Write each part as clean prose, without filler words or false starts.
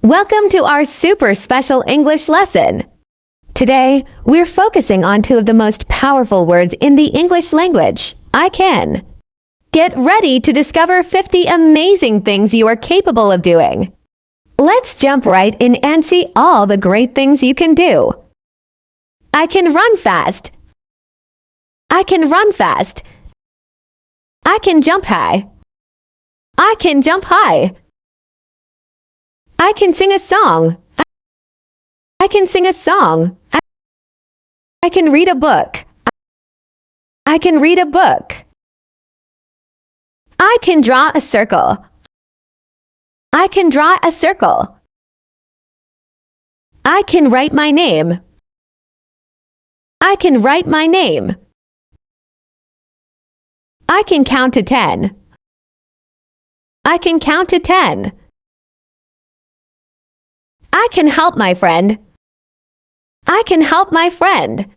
Welcome to our super special English lesson. Today, we're focusing on two of the most powerful words in the English language, I can. Get ready to discover 50 amazing things you are capable of doing. Let's jump right in and see all the great things you can do. I can run fast. I can run fast. I can jump high. I can jump high. I can sing a song. I can sing a song. I can read a book. I can read a book. I can draw a circle. I can draw a circle. I can write my name. I can write my name. I can count to 10. I can count to 10. I can help my friend. I can help my friend.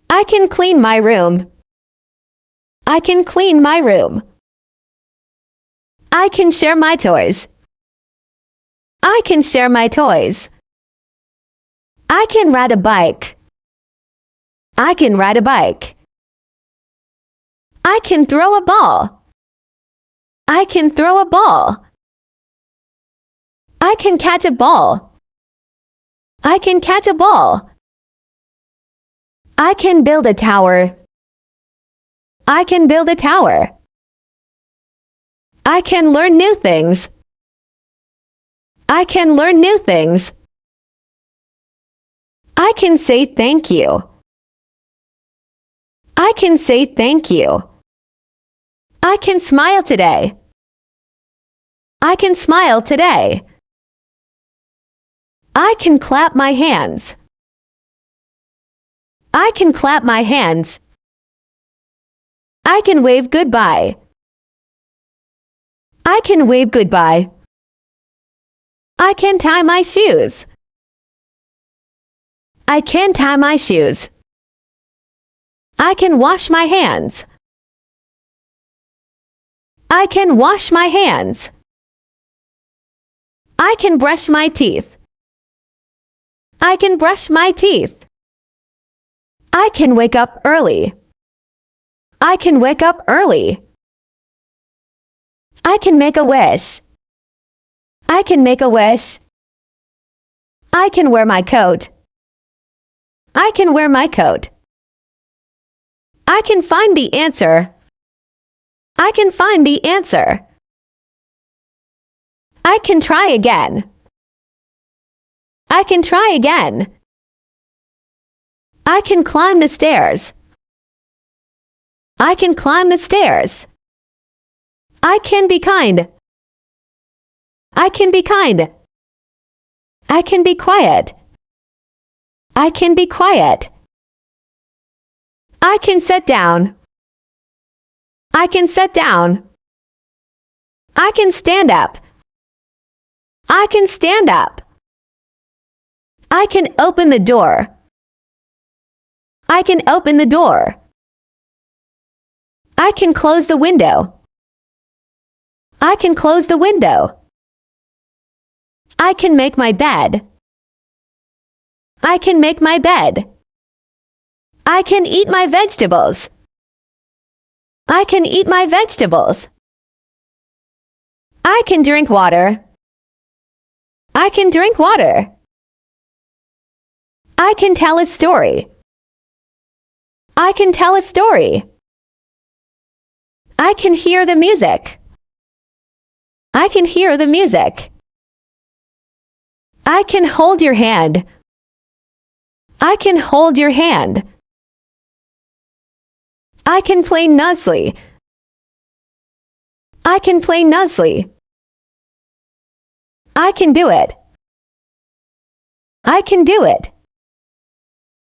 I can clean my room. I can clean my room. I can share my toys. I can share my toys. I can ride a bike. I can ride a bike. I can throw a ball. I can throw a ball. I can catch a ball. I can catch a ball. I can build a tower. I can build a tower. I can learn new things. I can learn new things. I can say thank you. I can say thank you. I can smile today. I can smile today. I can clap my hands. I can clap my hands. I can wave goodbye. I can wave goodbye. I can tie my shoes. I can tie my shoes. I can wash my hands. I can wash my hands. I can brush my teeth. I can brush my teeth. I can wake up early. I can wake up early. I can make a wish. I can make a wish. I can wear my coat. I can wear my coat. I can find the answer. I can find the answer. I can try again. I can try again. I can climb the stairs. I can climb the stairs. I can be kind. I can be kind. I can be quiet. I can be quiet. I can sit down. I can sit down. I can stand up. I can stand up. I can open the door. I can open the door. I can close the window. I can close the window. I can make my bed. I can make my bed. I can eat my vegetables. I can eat my vegetables. I can drink water. I can drink water. I can tell a story. I can tell a story. I can hear the music. I can hear the music. I can hold your hand. I can hold your hand. I can play nicely. I can play nicely. I can do it. I can do it.